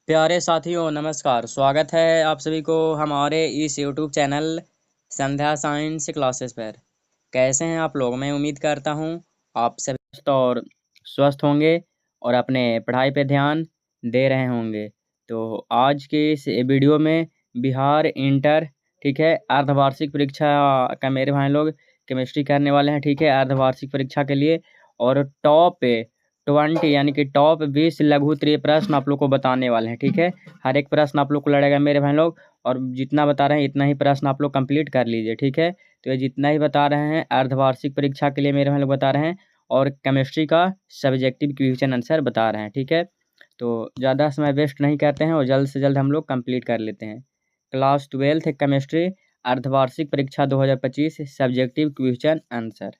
प्यारे साथियों नमस्कार। स्वागत है आप सभी को हमारे इस यूट्यूब चैनल संध्या साइंस क्लासेस पर। कैसे हैं आप लोग? मैं उम्मीद करता हूं आप सभी स्वस्थ और स्वस्थ होंगे और अपने पढ़ाई पे ध्यान दे रहे होंगे। तो आज के इस वीडियो में बिहार इंटर ठीक है अर्धवार्षिक परीक्षा का मेरे भाई लोग केमिस्ट्री करने वाले हैं। ठीक है, अर्धवार्षिक परीक्षा के लिए और टॉप 20 यानी कि टॉप 20 लघु उत्तरीय प्रश्न आप लोग को बताने वाले हैं। ठीक है, हर एक प्रश्न आप लोग को लड़ेगा मेरे भाई लोग, और जितना बता रहे हैं इतना ही प्रश्न आप लोग कंप्लीट कर लीजिए। ठीक है, तो ये जितना ही बता रहे हैं अर्धवार्षिक परीक्षा के लिए मेरे भाई लोग बता रहे हैं, और केमिस्ट्री का सब्जेक्टिव क्वेश्चन आंसर बता रहे हैं। ठीक है, तो ज़्यादा समय वेस्ट नहीं करते हैं और जल्द से जल्द हम लोग कंप्लीट कर लेते हैं। क्लास 12 केमिस्ट्री अर्धवार्षिक परीक्षा 2025 सब्जेक्टिव क्वेश्चन आंसर।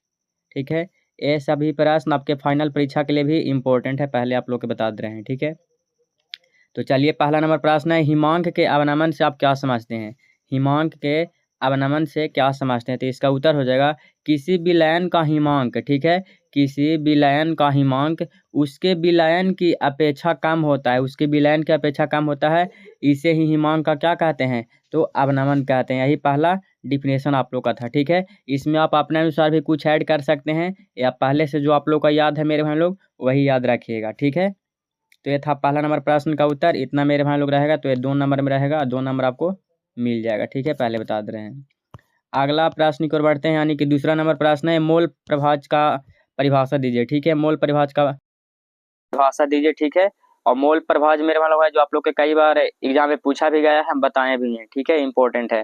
ठीक है, ये सभी प्रश्न आपके फाइनल परीक्षा के लिए भी इम्पोर्टेंट है, पहले आप लोग के बता दे रहे हैं। ठीक है, तो चलिए पहला नंबर प्रश्न है, हिमांक के अवनमन से आप क्या समझते हैं? हिमांक के अवनमन से क्या समझते हैं? तो इसका उत्तर हो जाएगा किसी विलयन का हिमांक। ठीक है, किसी विलयन का हिमांक उसके विलयन की अपेक्षा कम होता है, उसके विलयन की अपेक्षा कम होता है, इसे ही हिमांक का क्या कहते हैं? तो अवनमन कहते हैं। यही पहला डिफिनेशन आप लोग का था। ठीक है, इसमें आप अपने अनुसार भी कुछ ऐड कर सकते हैं, या पहले से जो आप लोग का याद है मेरे भाई लोग वही याद रखिएगा। ठीक है, तो ये था पहला नंबर प्रश्न का उत्तर। इतना मेरे भाई लोग रहेगा, तो ये 2 नंबर में रहेगा, 2 नंबर आपको मिल जाएगा। ठीक है, पहले बता दे रहे हैं। अगला प्रश्न की ओर बढ़ते हैं, यानी कि दूसरा नंबर प्रश्न है, मोल प्रभाज का परिभाषा दीजिए। ठीक है, मोल प्रभाज का परिभाषा दीजिए। ठीक है, और मोल प्रभाज मेरे वाला है जो आप लोग के कई बार एग्जाम में पूछा भी गया है, हम बताए भी हैं। ठीक है, इंपॉर्टेंट है,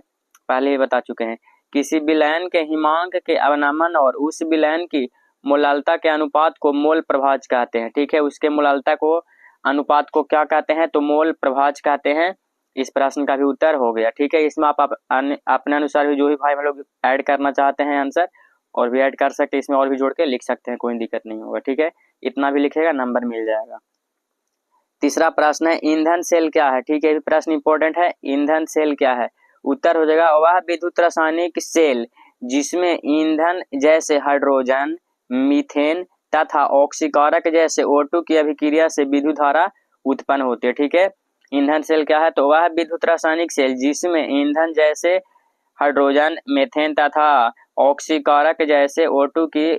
पहले ही बता चुके हैं। किसी विलयन के हिमांक के अवनमन और उस विलयन की मोलालता के अनुपात को मोल प्रभाज कहते हैं। ठीक है, उसके मोलालता को अनुपात को क्या कहते हैं? तो मोल प्रभाज कहते हैं। इस प्रश्न का भी उत्तर हो गया। ठीक है, इसमें आप अपने अनुसार भी जो भी भाई हम लोग ऐड करना चाहते हैं आंसर और भी ऐड कर सकते हैं, इसमें और भी जोड़ के लिख सकते हैं, कोई दिक्कत नहीं होगा। ठीक है, इतना भी लिखेगा नंबर मिल जाएगा। तीसरा प्रश्न है, ईंधन सेल क्या है? ठीक है, ये प्रश्न इंपॉर्टेंट है। ईंधन सेल क्या है? उत्तर हो जाएगा वह विद्युत रासायनिक सेल जिसमें ईंधन जैसे हाइड्रोजन, मीथेन तथा ऑक्सीकारक जैसे O2 की अभिक्रिया से विद्युत धारा उत्पन्न होती है। ठीक है, ईंधन सेल क्या है? तो वह विद्युत रासायनिक सेल जिसमें ईंधन जैसे हाइड्रोजन, मीथेन तथा ऑक्सीकारक जैसे O2 की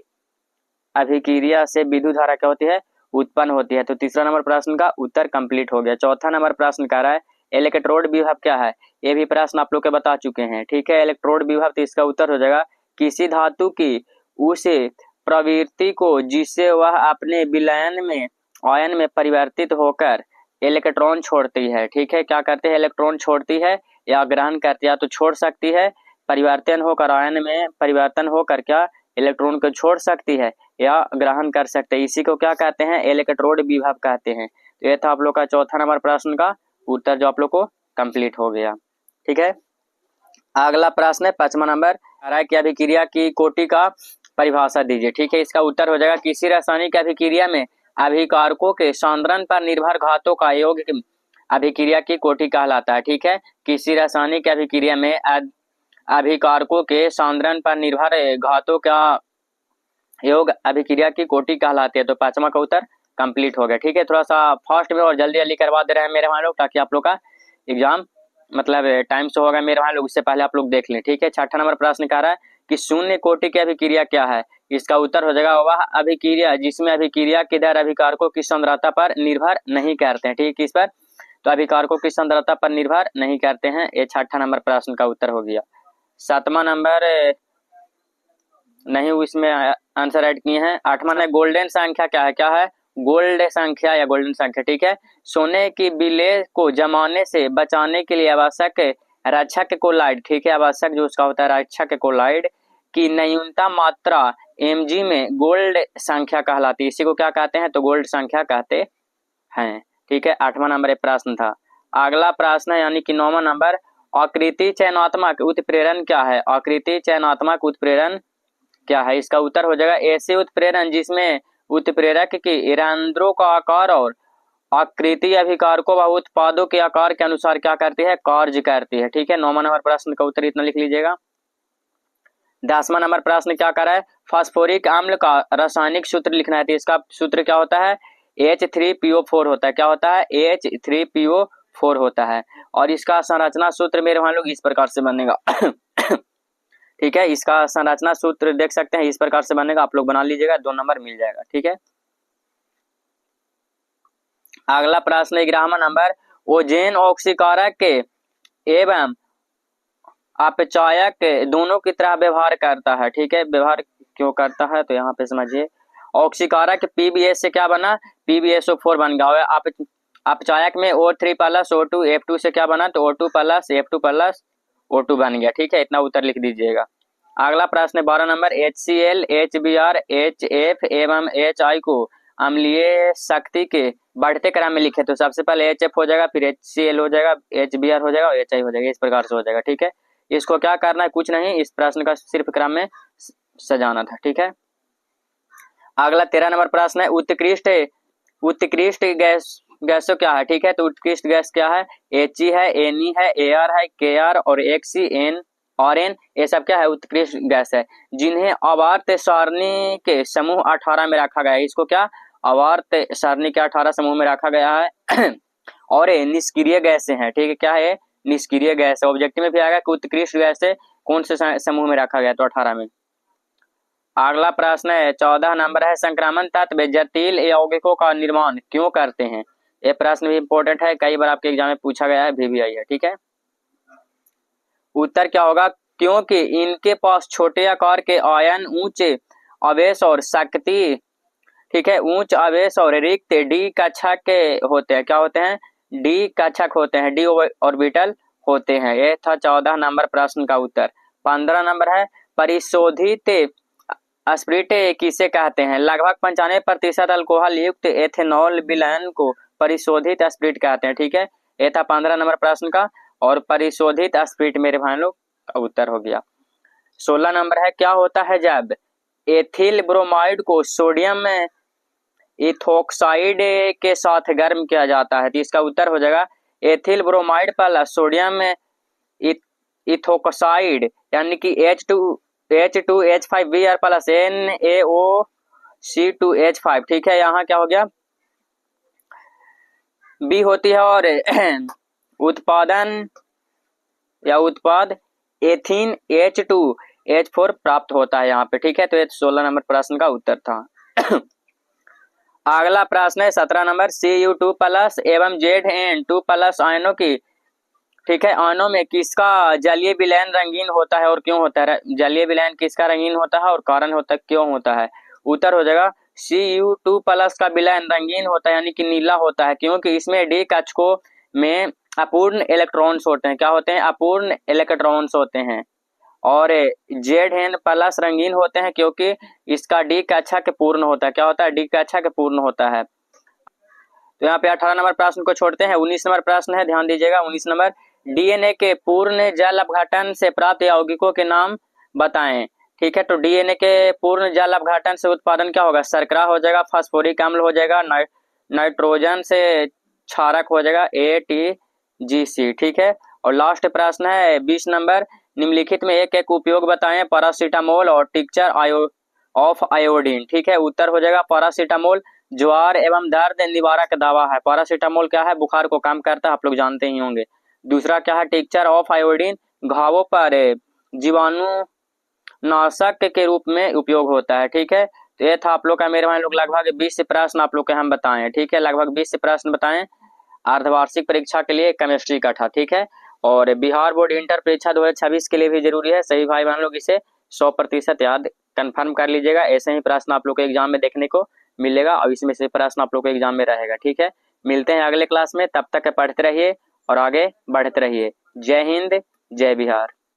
अभिक्रिया से विद्युत धारा क्या होती है? उत्पन्न होती है। तो तीसरा नंबर प्रश्न का उत्तर कंप्लीट हो गया। चौथा नंबर प्रश्न कह रहा है इलेक्ट्रोड विभव क्या है? ये भी प्रश्न आप लोग के बता चुके हैं। ठीक है, इलेक्ट्रोड विभव, तो इसका उत्तर हो जाएगा किसी धातु की उस प्रवृत्ति को जिससे वह अपने विलयन में आयन में परिवर्तित होकर इलेक्ट्रॉन छोड़ती है। ठीक है, क्या करते हैं? इलेक्ट्रॉन छोड़ती है या ग्रहण करती है, या तो छोड़ सकती है, परिवर्तन होकर आयन में परिवर्तन होकर क्या इलेक्ट्रॉन को छोड़ सकती है या ग्रहण कर सकते हैं, इसी को क्या कहते हैं? इलेक्ट्रोड विभव कहते हैं। तो यह था आप लोग का चौथा नंबर प्रश्न का उत्तर जो आप लोग को कंप्लीट हो गया। ठीक है, अगला प्रश्न है 5वां नंबर, की अभिक्रिया की कोटि का परिभाषा दीजिए। ठीक है, इसका उत्तर हो जाएगा किसी रासायनिक अभिक्रिया में अभिकारकों के सांद्रण पर निर्भर घातों का योग अभिक्रिया की कोटि कहलाता है। ठीक है, किसी रासायनिक अभिक्रिया में अभिकारकों के सांद्रण पर निर्भर घातों का योग अभिक्रिया की कोटि कहलाती है। तो 5वां का उत्तर कंप्लीट हो गया। ठीक है, थोड़ा सा फास्ट में और जल्दी जल्दी करवा दे रहे हैं मेरे भाई लोग, ताकि आप लोग का एग्जाम मतलब टाइम से होगा मेरे भाई लोग, उससे पहले आप लोग देख लें। ठीक है, 6ठा नंबर प्रश्न कह रहा है कि शून्य कोटि की अभिक्रिया क्या है? इसका उत्तर हो जाएगा वह अभिक्रिया जिसमें अभिक्रिया के दर अभिकारकों की सांद्रता पर निर्भर नहीं करते हैं। ठीक है, किस पर? तो अभिकारकों की सांद्रता पर निर्भर नहीं करते हैं। ये 6ठा नंबर प्रश्न का उत्तर हो गया। 7वां नंबर नहीं, इसमें आंसर ऐड किए हैं। 8वां है गोल्डन संख्या क्या है? क्या है? गोल्ड संख्या या गोल्डन संख्या। ठीक है, सोने की बिले को जमाने से बचाने के लिए आवश्यक रक्षक कोलाइड। ठीक है, आवश्यक जो उसका होता है रक्षक कोलाइड की न्यूनतम मात्रा mg में गोल्ड संख्या कहलाती है। इसी को क्या कहते हैं? तो गोल्ड संख्या कहते हैं। ठीक है, 8वां नंबर ये प्रश्न था। अगला प्रश्न है यानी कि 9वां नंबर, आकृति चयनात्मक उत्प्रेरण क्या है? आकृति चयनात्मक उत्प्रेरण क्या है? इसका उत्तर हो जाएगा ऐसे उत्प्रेरण जिसमें उत्प्रेरक की रंध्रों का आकार और आकृति अभिकारकों व उत्पादों के आकार के अनुसार क्या करती है? कार्य करती है। ठीक है, 9वां नंबर प्रश्न का उत्तर इतना लिख लीजिएगा। 10वां नंबर प्रश्न क्या कर रहा है? फास्फोरिक अम्ल का रासायनिक सूत्र लिखना है। तो इसका सूत्र क्या होता है? H3PO4 होता है। क्या होता है? H3PO4 होता है। और इसका संरचना सूत्र मेरे भाई लोग इस प्रकार से बनेगा। ठीक है, इसका संरचना सूत्र देख सकते हैं, इस प्रकार से बनेगा, आप लोग बना लीजिएगा, 2 नंबर मिल जाएगा। ठीक है, अगला प्रश्न 11वां नंबर, ओजोन ऑक्सीकारक एवं अपचायक दोनों की तरह व्यवहार करता है। ठीक है, व्यवहार क्यों करता है तो यहाँ पे समझिए। ऑक्सीकारक PbS से क्या बना? PbSO4 बन गया। और अपचायक में O3 प्लस O2 F2 से क्या बना? तो O2 plus F2 plus O2 बन गया। ठीक है, इतना उत्तर लिख दीजिएगा। अगला प्रश्न 12 नंबर, HCl, HBr, HF एवं HI को अम्लीय शक्ति के बढ़ते क्रम में लिखे तो सबसे पहले HF हो जाएगा, फिर HCl हो जाएगा, HBr हो जाएगा और HI हो जाएगा, इस प्रकार से हो जाएगा। ठीक है, इसको क्या करना है? कुछ नहीं, इस प्रश्न का सिर्फ क्रम में सजाना था। ठीक है, अगला 13 नंबर प्रश्न है, उत्कृष्ट गैसों क्या है? ठीक है, तो उत्कृष्ट गैस क्या है? He है, Ne है, Ar है, Kr और XCN और N, ये सब क्या है? उत्कृष्ट गैस है, जिन्हें आवर्त सारणी के समूह 18 में रखा गया है। इसको क्या? आवर्त सारणी के 18 समूह में रखा गया है। और ये निष्क्रिय गैसें हैं। ठीक है, क्या है? निष्क्रिय गैस है। ऑब्जेक्टिव में भी आएगा कि उत्कृष्ट गैस कौन से समूह में रखा गया? तो 18 में। अगला प्रश्न है 14 नंबर है, संक्रामक तत्व जटिल यौगिकों का निर्माण क्यों करते हैं? ये प्रश्न भी इंपॉर्टेंट है, कई बार आपके एग्जाम में पूछा गया है, भी आई है। ठीक है, उत्तर क्या होगा? क्योंकि इनके पास छोटे आकार के आयन, उच्च आवेश और शक्ति, ठीक है, उच्च आवेश और रिक्त डी कक्षक होते हैं। क्या होते हैं? डी कक्षक होते हैं, डी ऑर्बिटल होते हैं। ये था 14 नंबर प्रश्न का उत्तर। 15 नंबर है, परिशोधित स्पिरिट किसे कहते हैं? लगभग 95% अल्कोहल युक्त एथेनॉल विलयन को परिशोधित स्पिरिट कहते हैं। ठीक है, ये था 15 नंबर प्रश्न का, और परिशोधित स्पिरिट मेरे भाई लोग का उत्तर हो गया। 16 नंबर है, क्या होता है जब एथिल ब्रोमाइड को सोडियम इथोक्साइड के साथ गर्म किया जाता है? तो इसका उत्तर हो जाएगा ethyl bromide plus sodium ethoxide, यानी कि H2H5Br प्लस NaOC2H5। ठीक है, यहाँ क्या हो गया? बी होती है और उत्पादन या उत्पाद एथीन H2H4 प्राप्त होता है यहाँ पे। ठीक है, तो ये 16 नंबर प्रश्न का उत्तर था। अगला प्रश्न है 17 नंबर, Cu2 प्लस एवं Zn2 प्लस आयनों की, ठीक है, आयनों में किसका जलीय विलयन रंगीन होता है और क्यों होता है? जलीय विलयन किसका रंगीन होता है और कारण होता है, क्यों होता है? उत्तर हो जाएगा Cu2 प्लस का विलयन रंगीन होता है, यानी कि नीला होता है, क्योंकि इसमें डी कक्षकों में अपूर्ण इलेक्ट्रॉन्स होते हैं। क्या होते हैं? अपूर्ण इलेक्ट्रॉन्स होते हैं। और Zn प्लस रंगीन होते हैं क्योंकि इसका डी कक्षक पूर्ण होता है। क्या होता है? डी कक्षक पूर्ण होता है। तो यहाँ पे 18 नंबर प्रश्न को छोड़ते हैं। 19 नंबर प्रश्न है, ध्यान दीजिएगा। 19 नंबर, डीएनए के पूर्ण जल अपघटन से प्राप्त यौगिकों के नाम बताएं। ठीक है, तो डीएनए के पूर्ण जल अपघटन से उत्पादन क्या होगा? शर्करा हो जाएगा, फास्फोरिक अम्ल हो जाएगा, नाइट्रोजन से क्षारक हो जाएगा ATGC। ठीक है, और लास्ट प्रश्न है 20 नंबर, निम्नलिखित में एक एक उपयोग बताएं पैरासीटामोल और टिंचर ऑफ आयोडीन। ठीक है, उत्तर हो जाएगा पैरासीटामोल ज्वार एवं दर्द निवारक दवा है। पैरासीटामोल क्या है? बुखार को कम करता है, आप लोग जानते ही होंगे। दूसरा क्या है? टिंचर ऑफ आयोडीन घावों पर जीवाणु नाशक के रूप में उपयोग होता है। ठीक है, तो ये था आप लोग का मेरे भाई लोग लगभग 20 प्रश्न आप लोग के हम बताएं। ठीक है, लगभग 20 प्रश्न बताएं अर्धवार्षिक परीक्षा के लिए केमिस्ट्री का था। ठीक है, और बिहार बोर्ड इंटर परीक्षा 2026 के लिए भी जरूरी है। सभी भाई बहन लोग इसे 100% याद कंफर्म कर लीजिएगा। ऐसे ही प्रश्न आप लोग को एग्जाम में देखने को मिलेगा और इसमें से प्रश्न आप लोग को एग्जाम में रहेगा। ठीक है, मिलते हैं अगले क्लास में, तब तक पढ़ते रहिए और आगे बढ़ते रहिए। जय हिंद, जय बिहार।